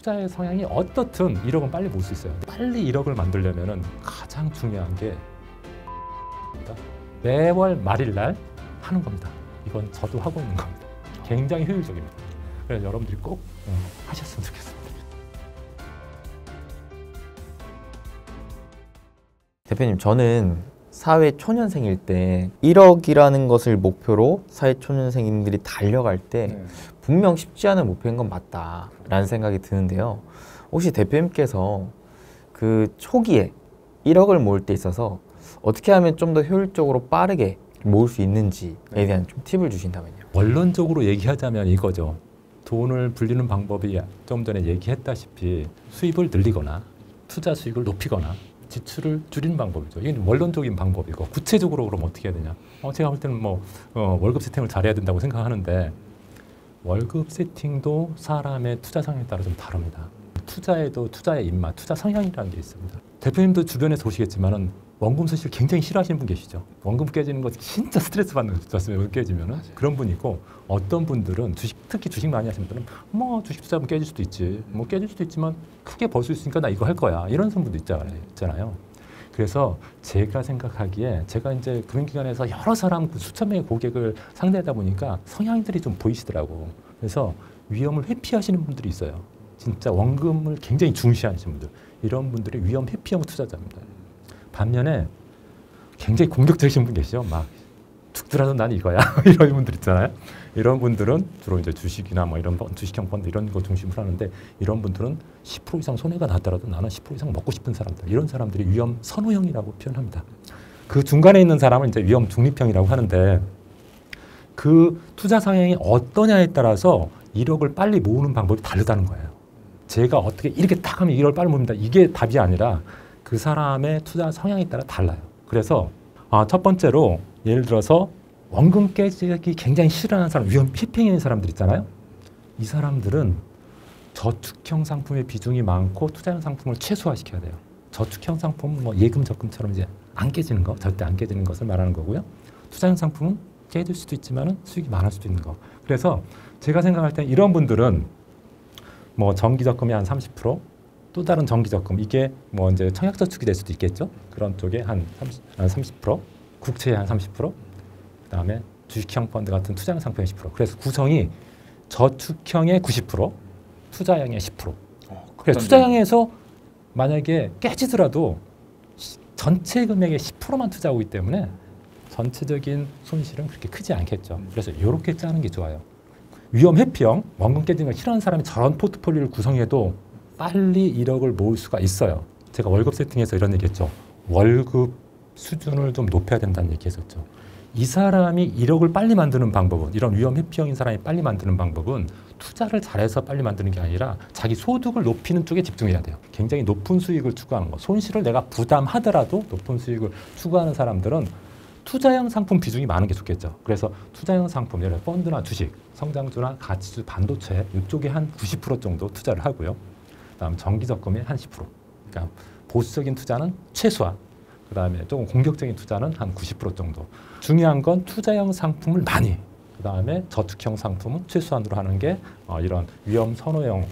투자의 성향이 어떻든 1억은 빨리 모을 수 있어요. 빨리 1억을 만들려면 가장 중요한 게 매월 말일날 하는 겁니다. 이건 저도 하고 있는 겁니다. 굉장히 효율적입니다. 그래서 여러분들이 꼭 하셨으면 좋겠습니다. 대표님, 저는 사회초년생일 때 1억이라는 것을 목표로 사회초년생인들이 달려갈 때 분명 쉽지 않은 목표인 건 맞다라는 생각이 드는데요. 혹시 대표님께서 그 초기에 1억을 모을 때 있어서 어떻게 하면 좀 더 효율적으로 빠르게 모을 수 있는지에 대한 좀 팁을 주신다면요. 원론적으로 얘기하자면 이거죠. 돈을 불리는 방법이 좀 전에 얘기했다시피 수입을 늘리거나 투자 수익을 높이거나 지출을 줄이는 방법이죠. 이게 원론적인 방법이고, 구체적으로 그럼 어떻게 해야 되냐? 제가 볼 때는 월급 세팅을 잘해야 된다고 생각하는데, 월급 세팅도 사람의 투자 성향에 따라 좀 다릅니다. 투자에도 투자의 입맛, 투자 성향이라는 게 있습니다. 대표님도 주변에서 보시겠지만은 원금 수실 굉장히 싫어하시는 분 계시죠. 원금 깨지는 거 진짜 스트레스 받는 거 같습니다. 깨지면은 그런 분이 있고, 어떤 분들은 특히 주식 많이 하시는 분들은 주식 투자하면 깨질 수도 있지, 깨질 수도 있지만 크게 벌 수 있으니까 나 이거 할 거야, 이런 분도 있잖아요. 그래서 제가 생각하기에, 제가 이제 금융기관에서 여러 사람 수천 명의 고객을 상대하다 보니까 성향들이 좀 보이시더라고. 그래서 위험을 회피하시는 분들이 있어요. 진짜 원금을 굉장히 중시하시는 분들, 이런 분들이 위험 회피형 투자자입니다. 반면에 굉장히 공격적이신 분 계시죠. 막 죽더라도 난 이거야 이런 분들 있잖아요. 이런 분들은 주로 이제 주식이나 이런 주식형 펀드 이런 거 중심으로 하는데, 이런 분들은 10% 이상 손해가 나더라도 나는 10% 이상 먹고 싶은 사람들, 이런 사람들이 위험 선호형이라고 표현합니다. 그 중간에 있는 사람은 이제 위험 중립형이라고 하는데, 그 투자 성향이 어떠냐에 따라서 1억을 빨리 모으는 방법이 다르다는 거예요. 제가 어떻게 이렇게 딱 하면 1억을 빨리 모읍니다, 이게 답이 아니라 그 사람의 투자 성향에 따라 달라요. 그래서 첫 번째로 예를 들어서 원금 깨지기 굉장히 싫어하는 사람, 위험 피평인 사람들 있잖아요. 이 사람들은 저축형 상품의 비중이 많고 투자형 상품을 최소화시켜야 돼요. 저축형 상품은 예금 적금처럼 이제 안 깨지는 거, 절대 안 깨지는 것을 말하는 거고요. 투자형 상품은 깨질 수도 있지만은 수익이 많을 수도 있는 거. 그래서 제가 생각할 때 이런 분들은 정기 적금이 한 30%, 또 다른 정기 적금, 이게 이제 청약 저축이 될 수도 있겠죠. 그런 쪽에 한 30%, 국채에 한 30%, 그다음에 주식형 펀드 같은 투자형 상품의 10%. 그래서 구성이 저축형의 90%, 투자형의 10%. 그래서 투자형에서 만약에 깨지더라도 전체 금액의 10%만 투자하기 때문에 전체적인 손실은 그렇게 크지 않겠죠. 그래서 이렇게 짜는 게 좋아요. 위험 회피형, 원금 깨지는 걸 싫어하는 사람이 저런 포트폴리오를 구성해도 빨리 1억을 모을 수가 있어요. 제가 월급 세팅에서 이런 얘기했죠. 월급 수준을 좀 높여야 된다는 얘기 했었죠. 이 사람이 1억을 빨리 만드는 방법은, 이런 위험 회피형인 사람이 빨리 만드는 방법은 투자를 잘해서 빨리 만드는 게 아니라 자기 소득을 높이는 쪽에 집중해야 돼요. 굉장히 높은 수익을 추구하는 거. 손실을 내가 부담하더라도 높은 수익을 추구하는 사람들은 투자형 상품 비중이 많은 게 좋겠죠. 그래서 투자형 상품, 예를 들어 펀드나 주식, 성장주나 가치주, 반도체 이쪽에 한 90% 정도 투자를 하고요. 그다음 정기 적금의 한 10%. 그러니까 보수적인 투자는 최소화. 그다음에 조금 공격적인 투자는 한 90% 정도. 중요한 건 투자형 상품을 많이. 그다음에 저축형 상품은 최소한으로 하는 게 이런 위험 선호형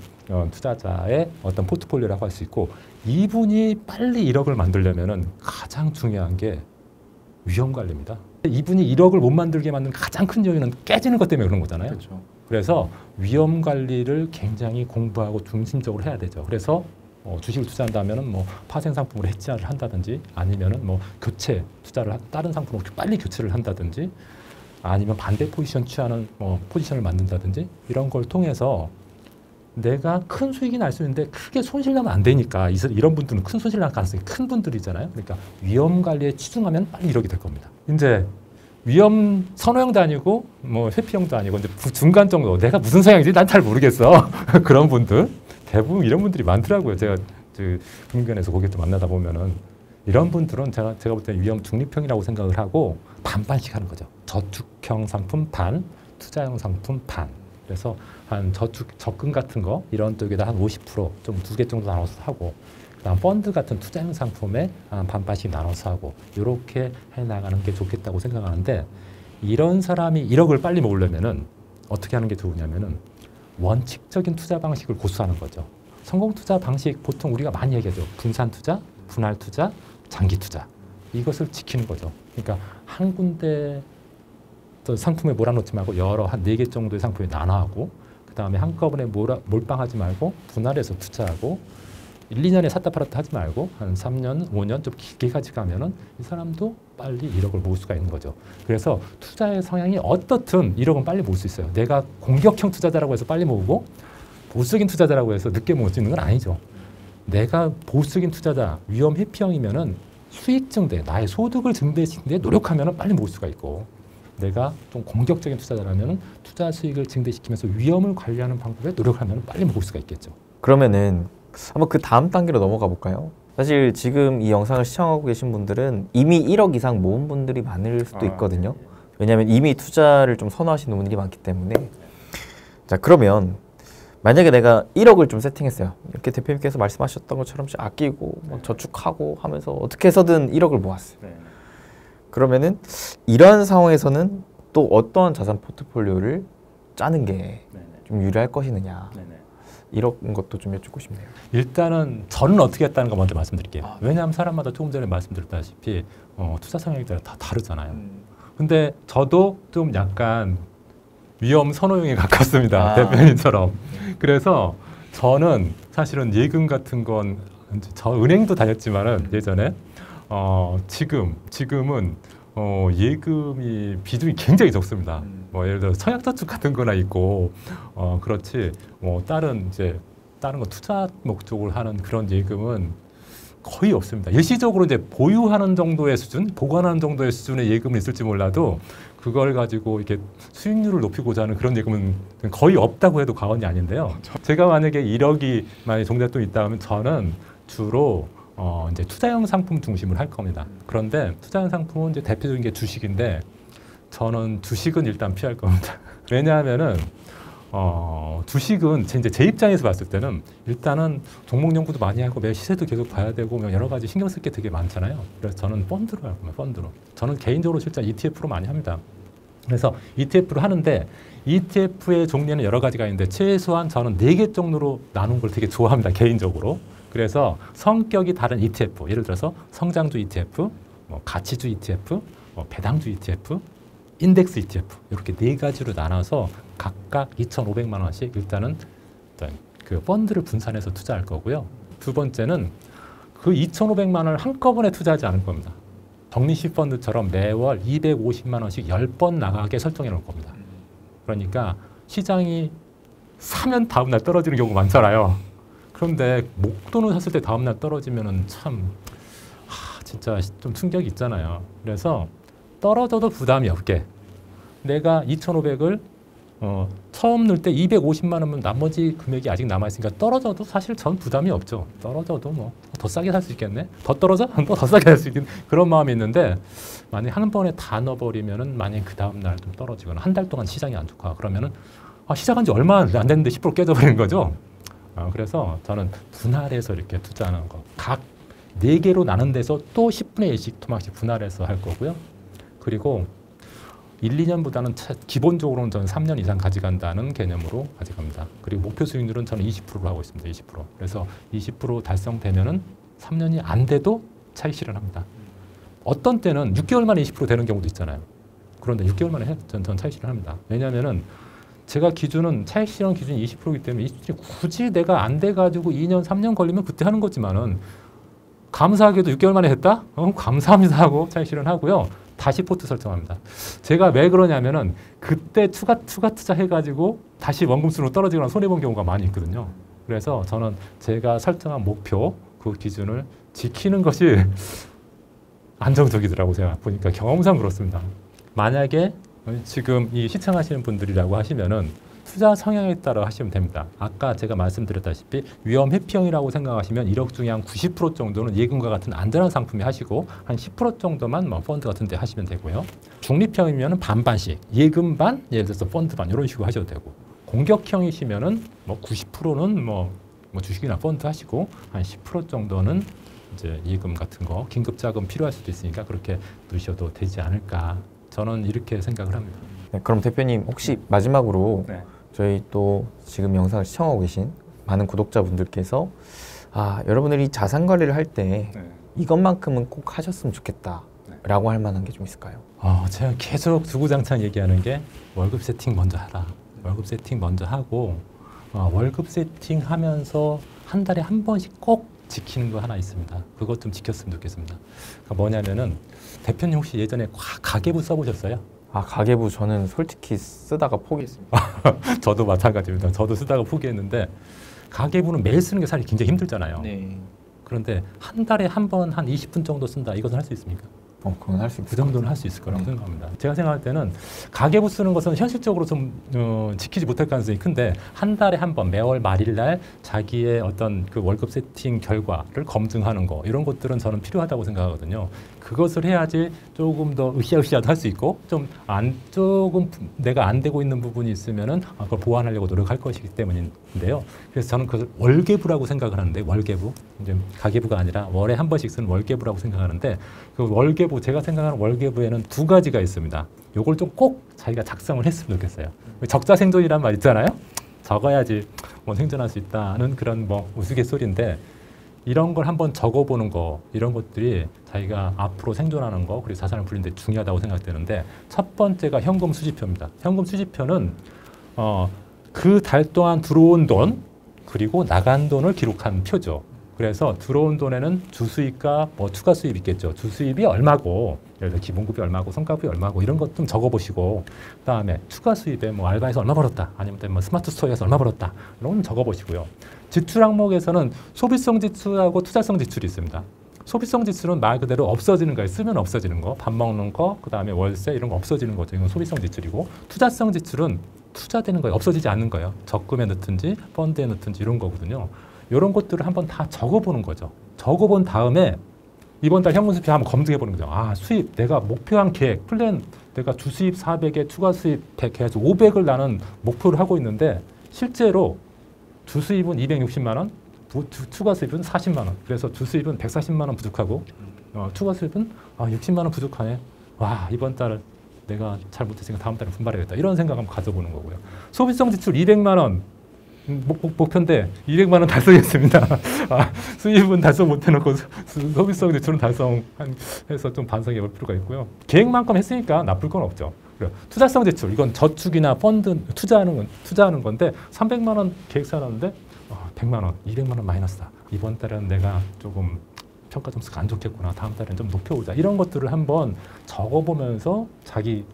투자자의 어떤 포트폴리오라고 할 수 있고, 이분이 빨리 1억을 만들려면은 가장 중요한 게 위험 관리입니다. 이분이 1억을 못 만들게 만든 가장 큰 요인은 깨지는 것 때문에 그런 거잖아요. 그렇죠. 그래서 위험 관리를 굉장히 공부하고 중심적으로 해야 되죠. 그래서 주식을 투자한다면은 파생 상품으로 해지를 한다든지, 아니면은 교체 투자를 다른 상품으로 빨리 교체를 한다든지, 아니면 반대 포지션 취하는 포지션을 만든다든지, 이런 걸 통해서 내가 큰 수익이 날 수 있는데 크게 손실 나면 안 되니까, 이런 분들은 큰 손실 날 가능성이 큰 분들이잖아요. 그러니까 위험 관리에 치중하면 빨리 1억이 될 겁니다. 이제 위험 선호형도 아니고 회피형도 아니고 이제 중간 정도, 내가 무슨 성향인지 난 잘 모르겠어 그런 분들, 대부분 이런 분들이 많더라고요. 제가 금융기관에서 고객들 만나다 보면은 이런 분들은 제가 볼 때 위험 중립형이라고 생각을 하고 반반씩 하는 거죠. 저축형 상품 반, 투자형 상품 반. 그래서 한 적금 같은 거 이런 쪽에다 한 50% 좀 2개 정도 나눠서 하고, 그다음 펀드 같은 투자형 상품에 한 반반씩 나눠서 하고, 이렇게 해나가는 게 좋겠다고 생각하는데, 이런 사람이 1억을 빨리 모으려면은 어떻게 하는 게 좋으냐면은 원칙적인 투자 방식을 고수하는 거죠. 성공 투자 방식 보통 우리가 많이 얘기하죠. 분산 투자, 분할 투자, 장기 투자. 이것을 지키는 거죠. 그러니까 한 군데 상품에 몰아넣지 말고 여러 한 4개 정도의 상품에 나눠하고 그 다음에 한꺼번에 몰빵하지 말고 분할해서 투자하고 1, 2년에 샀다 팔았다 하지 말고 한 3년, 5년 좀 길게 가져가면은 이 사람도 빨리 1억을 모을 수가 있는 거죠. 그래서 투자의 성향이 어떻든 1억은 빨리 모을 수 있어요. 내가 공격형 투자자라고 해서 빨리 모으고 보수적인 투자자라고 해서 늦게 모을 수 있는 건 아니죠. 내가 보수적인 투자자, 위험 회피형이면은 수익 증대, 나의 소득을 증대시키는 데 노력하면은 빨리 모을 수가 있고 내가 좀 공격적인 투자자라면은 투자 수익을 증대시키면서 위험을 관리하는 방법에 노력하면은 빨리 모을 수가 있겠죠. 그러면은 한번 그 다음 단계로 넘어가 볼까요? 사실 지금 이 영상을 시청하고 계신 분들은 이미 1억 이상 모은 분들이 많을 수도 있거든요. 왜냐하면 이미 투자를 좀 선호하시는 분들이 많기 때문에. 자, 그러면 만약에 내가 1억을 좀 세팅했어요. 이렇게 대표님께서 말씀하셨던 것처럼 아끼고 막 저축하고 하면서 어떻게 해서든 1억을 모았어요. 그러면은 이러한 상황에서는 또 어떤 자산 포트폴리오를 짜는 게 좀 유리할 것이느냐. 이런 것도 좀 여쭙고 싶네요. 일단은 저는 어떻게 했다는 거 먼저 말씀드릴게요. 왜냐하면 사람마다 조금 전에 말씀드렸다시피 투자 성향에 따라 다 다르잖아요. 근데 저도 좀 약간 위험 선호형에 가깝습니다. 대표님처럼. 그래서 저는 사실은 예금 같은 건 저 은행도 다녔지만은 예전에 지금은 예금이 비중이 굉장히 적습니다. 뭐 예를 들어 청약저축 같은 거나 있고 그렇지 뭐 다른 거 투자 목적으로 하는 그런 예금은 거의 없습니다. 일시적으로 이제 보유하는 정도의 수준, 보관하는 정도의 수준의 예금은 있을지 몰라도 그걸 가지고 이렇게 수익률을 높이고자 하는 그런 예금은 거의 없다고 해도 과언이 아닌데요. 제가 만약에 1억이 만약에 종잣돈이 있다 하면 저는 주로 이제 투자형 상품 중심을 할 겁니다. 그런데 투자형 상품은 이제 대표적인 게 주식인데 저는 주식은 일단 피할 겁니다. 왜냐하면은 주식은 이제 제 입장에서 봤을 때는 일단은 종목 연구도 많이 하고 매 시세도 계속 봐야 되고 여러 가지 신경 쓸 게 되게 많잖아요. 그래서 저는 펀드로 할 겁니다. 펀드로. 저는 개인적으로 실제 ETF로 많이 합니다. 그래서 ETF로 하는데 ETF의 종류는 여러 가지가 있는데 최소한 저는 4개 정도로 나눈 걸 되게 좋아합니다. 개인적으로. 그래서 성격이 다른 ETF, 예를 들어서 성장주 ETF, 가치주 ETF, 배당주 ETF, 인덱스 ETF 이렇게 4가지로 나눠서 각각 2,500만 원씩 일단은 그 펀드를 분산해서 투자할 거고요. 두 번째는 그 2,500만 원을 한꺼번에 투자하지 않을 겁니다. 적립식 펀드처럼 매월 250만 원씩 10번 나가게 설정해 놓을 겁니다. 그러니까 시장이 사면 다음날 떨어지는 경우가 많잖아요. 그런데 목돈을 샀을 때 다음날 떨어지면은 참 진짜 좀 충격이 있잖아요. 그래서 떨어져도 부담이 없게 내가 2,500을 처음 넣을 때 250만 원이면 나머지 금액이 아직 남아있으니까 떨어져도 사실 전 부담이 없죠. 떨어져도 뭐 더 싸게 살 수 있겠네. 더 떨어져? 뭐 더 싸게 살 수 있겠네. 그런 마음이 있는데 만약 한 번에 다 넣어버리면은 만약 그 다음날 좀 떨어지거나 한 달 동안 시장이 안 좋고 그러면은 시작한 지 얼마 안 됐는데 10% 깨져버리는 거죠. 그래서 저는 분할해서 이렇게 투자하는 거. 각 4개로 나눈 데서 또 10분의 1씩 토막씩 분할해서 할 거고요. 그리고 1, 2년보다는 기본적으로는 저는 3년 이상 가져간다는 개념으로 가져갑니다. 그리고 목표 수익률은 저는 20%로 하고 있습니다. 20%. 그래서 20% 달성되면은 3년이 안 돼도 차익 실현합니다. 어떤 때는 6개월 만에 20% 되는 경우도 있잖아요. 그런데 6개월 만에 저는 차익 실현합니다. 왜냐하면은 제가 기준은 차익 실현 기준이 20%이기 때문에 굳이 내가 안 돼가지고 2년, 3년 걸리면 그때 하는 거지만은 감사하게도 6개월 만에 했다? 감사합니다 하고 차익 실현하고요. 다시 포트 설정합니다. 제가 왜 그러냐면은 그때 추가 투자 해가지고 다시 원금 수로 떨어지거나 손해본 경우가 많이 있거든요. 그래서 저는 제가 설정한 목표 그 기준을 지키는 것이 안정적이더라고 제가 보니까 경험상 그렇습니다. 만약에 지금 이 시청하시는 분들이라고 하시면은 투자 성향에 따라 하시면 됩니다. 아까 제가 말씀드렸다시피 위험 회피형이라고 생각하시면 1억 중에 한 90% 정도는 예금과 같은 안전한 상품에 하시고 한 10% 정도만 펀드 같은 데 하시면 되고요. 중립형이면 반반씩 예금 반, 예를 들어서 펀드 반 이런 식으로 하셔도 되고 공격형이시면은 90%는 주식이나 펀드 하시고 한 10% 정도는 이제 예금 같은 거 긴급 자금 필요할 수도 있으니까 그렇게 넣으셔도 되지 않을까. 저는 이렇게 생각을 합니다. 네, 그럼 대표님 혹시 마지막으로 저희 또 지금 영상을 시청하고 계신 많은 구독자분들께서 여러분들이 자산 관리를 할 때 네. 이것만큼은 꼭 하셨으면 좋겠다 라고 할 만한 게 좀 있을까요? 제가 계속 주구장창 얘기하는 게 월급 세팅 먼저 하라. 월급 세팅 먼저 하고 월급 세팅하면서 한 달에 한 번씩 꼭 지키는 거 하나 있습니다. 그것 좀 지켰으면 좋겠습니다. 그러니까 뭐냐면은 대표님 혹시 예전에 가계부 써보셨어요? 가계부 저는 솔직히 쓰다가 포기했습니다. 저도 마찬가지입니다. 저도 쓰다가 포기했는데 가계부는 매일 쓰는 게 사실 굉장히 힘들잖아요. 네. 그런데 한 달에 한 번 한 20분 정도 쓴다. 이것은 할 수 있습니까? 그건 할 수 있을 그 정도는 할 수 있을 거라고 생각합니다. 제가 생각할 때는 가계부 쓰는 것은 현실적으로 좀 지키지 못할 가능성이 큰데 한 달에 한 번 매월 말일날 자기의 어떤 그 월급 세팅 결과를 검증하는 거 이런 것들은 저는 필요하다고 생각하거든요. 그것을 해야지 조금 더 으쌰으쌰도 할 수 있고 조금 내가 안 되고 있는 부분이 있으면은 그걸 보완하려고 노력할 것이기 때문인데요. 그래서 저는 그것을 월계부라고 생각을 하는데 월계부 이제 가계부가 아니라 월에 한 번씩 쓰는 월계부라고 생각하는데 그 월계부 제가 생각하는 월계부에는 두 가지가 있습니다. 요걸 좀 꼭 자기가 작성을 했으면 좋겠어요. 적자생존이란 말 있잖아요. 적어야지 뭐 생존할 수 있다는 그런 뭐 우스갯소리인데 이런 걸 한번 적어보는 거 이런 것들이 자기가 앞으로 생존하는 거 그리고 자산을 불리는 데 중요하다고 생각되는데 첫 번째가 현금 수지표입니다. 현금 수지표는 그 달 동안 들어온 돈 그리고 나간 돈을 기록한 표죠. 그래서 들어온 돈에는 주수입과 뭐 추가 수입 있겠죠. 주수입이 얼마고 예를 들어 기본급이 얼마고 성과급이 얼마고 이런 것 좀 적어보시고 그다음에 추가 수입에 뭐 알바에서 얼마 벌었다 아니면 뭐 스마트 스토어에서 얼마 벌었다 이런 건 적어보시고요. 지출 항목에서는 소비성 지출하고 투자성 지출이 있습니다. 소비성 지출은 말 그대로 없어지는 거예요. 쓰면 없어지는 거, 밥 먹는 거, 그다음에 월세 이런 거 없어지는 거죠. 이건 소비성 지출이고 투자성 지출은 투자되는 거예요. 없어지지 않는 거예요. 적금에 넣든지 펀드에 넣든지 이런 거거든요. 이런 것들을 한번 다 적어보는 거죠. 적어본 다음에 이번 달 현금 수입 한번 검증해보는 거죠. 수입 내가 목표한 계획, 플랜 내가 주수입 400에 추가 수입 100 해서 500을 나는 목표를 하고 있는데 실제로 주수입은 260만 원, 추가 수입은 40만 원. 그래서 주수입은 140만 원 부족하고 추가 수입은 60만 원 부족하네. 와 이번 달 내가 잘 못했으니까 다음 달에 분발해야겠다. 이런 생각 한번 가져보는 거고요. 소비성 지출 200만 원. 목표인데 200만 원 달성했습니다. 수입은 달성 못해놓고 소비성 지출은 달성해서 좀 반성해 볼 필요가 있고요. 계획만큼 했으니까 나쁠 건 없죠. 그리고 투자성 지출 이건 저축이나 펀드 투자하는 건데 300만 원 계획 세워놨는데 100만 원, 200만 원 마이너스다. 이번 달은 내가 조금 평가 점수가 안 좋겠구나. 다음 달엔 좀 높여보자. 이런 것들을 한번 적어보면서 자기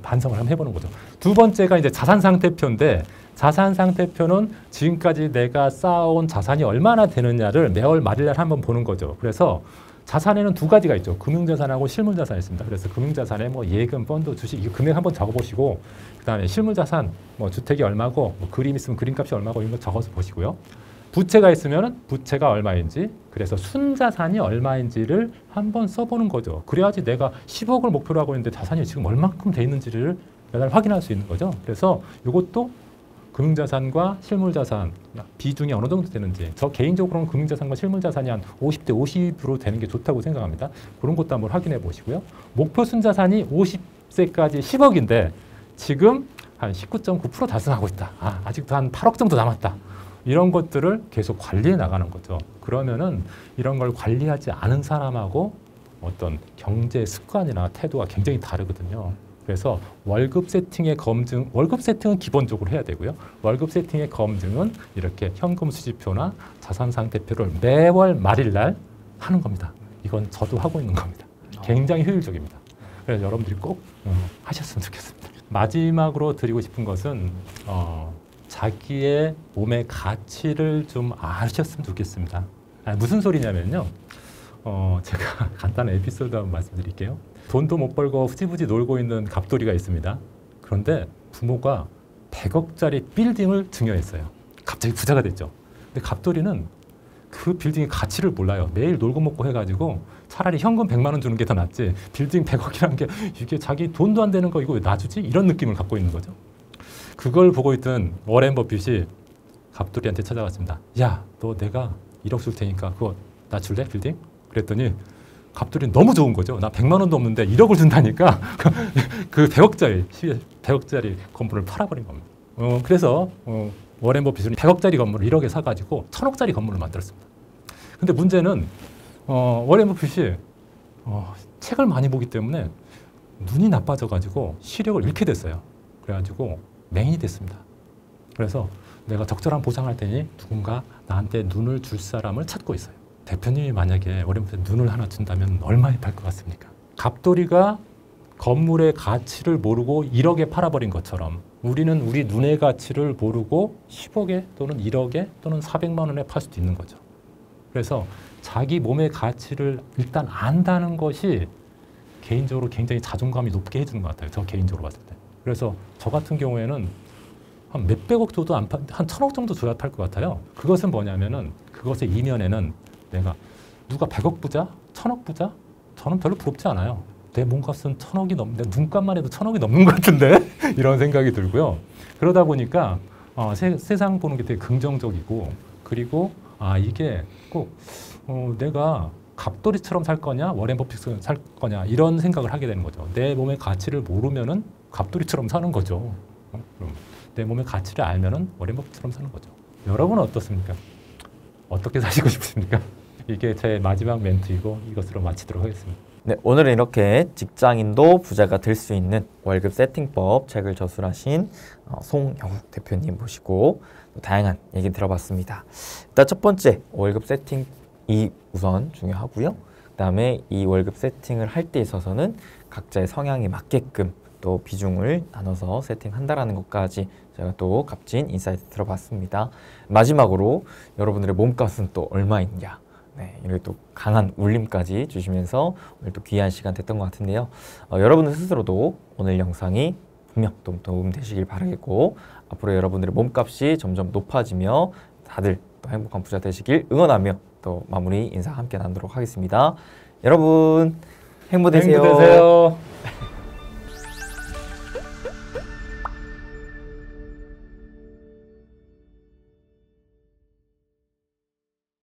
반성을 한번 해보는 거죠. 두 번째가 이제 자산 상태표인데 자산 상태표는 지금까지 내가 쌓아온 자산이 얼마나 되느냐를 매월 말일날 한번 보는 거죠. 그래서 자산에는 두 가지가 있죠. 금융자산하고 실물자산이 있습니다. 그래서 금융자산에 뭐 예금, 펀드, 주식 이 금액 한번 적어보시고 그다음에 실물자산 뭐 주택이 얼마고 뭐 그림 있으면 그림값이 얼마고 이런 거 적어서 보시고요. 부채가 있으면 부채가 얼마인지 그래서 순자산이 얼마인지를 한번 써보는 거죠. 그래야지 내가 10억을 목표로 하고 있는데 자산이 지금 얼마큼 돼 있는지를 매달 확인할 수 있는 거죠. 그래서 이것도 금융자산과 실물자산 비중이 어느 정도 되는지 저 개인적으로는 금융자산과 실물자산이 한 50대 50으로 되는 게 좋다고 생각합니다. 그런 것도 한번 확인해 보시고요. 목표 순자산이 50세까지 10억인데 지금 한 19.9% 달성하고 있다. 아직도 한 8억 정도 남았다. 이런 것들을 계속 관리해 나가는 거죠. 그러면은 이런 걸 관리하지 않은 사람하고 어떤 경제 습관이나 태도가 굉장히 다르거든요. 그래서 월급 세팅의 검증, 월급 세팅은 기본적으로 해야 되고요. 월급 세팅의 검증은 이렇게 현금 수지표나 자산 상태표를 매월 말일날 하는 겁니다. 이건 저도 하고 있는 겁니다. 굉장히 효율적입니다. 그래서 여러분들이 꼭 하셨으면 좋겠습니다. 마지막으로 드리고 싶은 것은 자기의 몸의 가치를 좀 아셨으면 좋겠습니다. 무슨 소리냐면요. 제가 간단한 에피소드 한번 말씀드릴게요. 돈도 못 벌고 후지부지 놀고 있는 갑돌이가 있습니다. 그런데 부모가 100억짜리 빌딩을 증여했어요. 갑자기 부자가 됐죠. 근데 갑돌이는 그 빌딩의 가치를 몰라요. 매일 놀고 먹고 해가지고 차라리 현금 100만 원 주는 게 더 낫지 빌딩 100억이라는 게 이게 자기 돈도 안 되는 거 이거 왜 놔주지? 이런 느낌을 갖고 있는 거죠. 그걸 보고 있던 워렌 버핏이 갑돌이한테 찾아갔습니다. 야, 너 내가 1억 줄 테니까 그거 나 줄래? 빌딩? 그랬더니 갑돌이는 너무 좋은 거죠. 나 100만 원도 없는데 1억을 준다니까 그 100억짜리 건물을 팔아버린 겁니다. 그래서 워렌 버핏은 100억짜리 건물을 1억에 사가지고 1000억짜리 건물을 만들었습니다. 근데 문제는 워렌 버핏이 책을 많이 보기 때문에 눈이 나빠져가지고 시력을 잃게 됐어요. 그래가지고 맹인이 됐습니다. 그래서 내가 적절한 보상할 테니 누군가 나한테 눈을 줄 사람을 찾고 있어요. 대표님이 만약에 워렌 버핏 눈을 하나 준다면 얼마에 팔 것 같습니까? 갑돌이가 건물의 가치를 모르고 1억에 팔아버린 것처럼 우리는 우리 눈의 가치를 모르고 10억에 또는 1억에 또는 400만 원에 팔 수도 있는 거죠. 그래서 자기 몸의 가치를 일단 안다는 것이 개인적으로 굉장히 자존감이 높게 해주는 것 같아요. 저 개인적으로 봤을 때. 그래서 저 같은 경우에는 한 몇백억 줘도 한 1000억 정도 줘야 팔 것 같아요. 그것은 뭐냐면은 그것의 이면에는 내가 누가 100억 부자? 1000억 부자? 저는 별로 부럽지 않아요. 내 몸값은 1000억이 넘는데 눈값만 해도 1000억이 넘는 것 같은데 이런 생각이 들고요. 그러다 보니까 세상 보는 게 되게 긍정적이고 그리고 이게 꼭 내가 갑돌이처럼 살 거냐 워렌 버핏처럼 살 거냐 이런 생각을 하게 되는 거죠. 내 몸의 가치를 모르면은 갑돌이처럼 사는 거죠. 내 몸의 가치를 알면은 워렌 버핏처럼 사는 거죠. 여러분은 어떻습니까? 어떻게 사시고 싶습니까? 이게 제 마지막 멘트이고 이것으로 마치도록 하겠습니다. 네, 오늘은 이렇게 직장인도 부자가 될 수 있는 월급 세팅법 책을 저술하신 송영욱 대표님 모시고 다양한 얘기 들어봤습니다. 일단 첫 번째 월급 세팅이 우선 중요하고요. 그 다음에 이 월급 세팅을 할 때 있어서는 각자의 성향에 맞게끔 또 비중을 나눠서 세팅한다라는 것까지 제가 또 값진 인사이트 들어봤습니다. 마지막으로 여러분들의 몸값은 또 얼마있냐, 네, 이렇게 또 강한 울림까지 주시면서 오늘 또 귀한 시간 됐던 것 같은데요. 여러분들 스스로도 오늘 영상이 분명 또 도움 되시길 바라겠고 앞으로 여러분들의 몸값이 점점 높아지며 다들 또 행복한 부자 되시길 응원하며 또 마무리 인사 함께 나누도록 하겠습니다. 여러분 행복 되세요. 행복 되세요.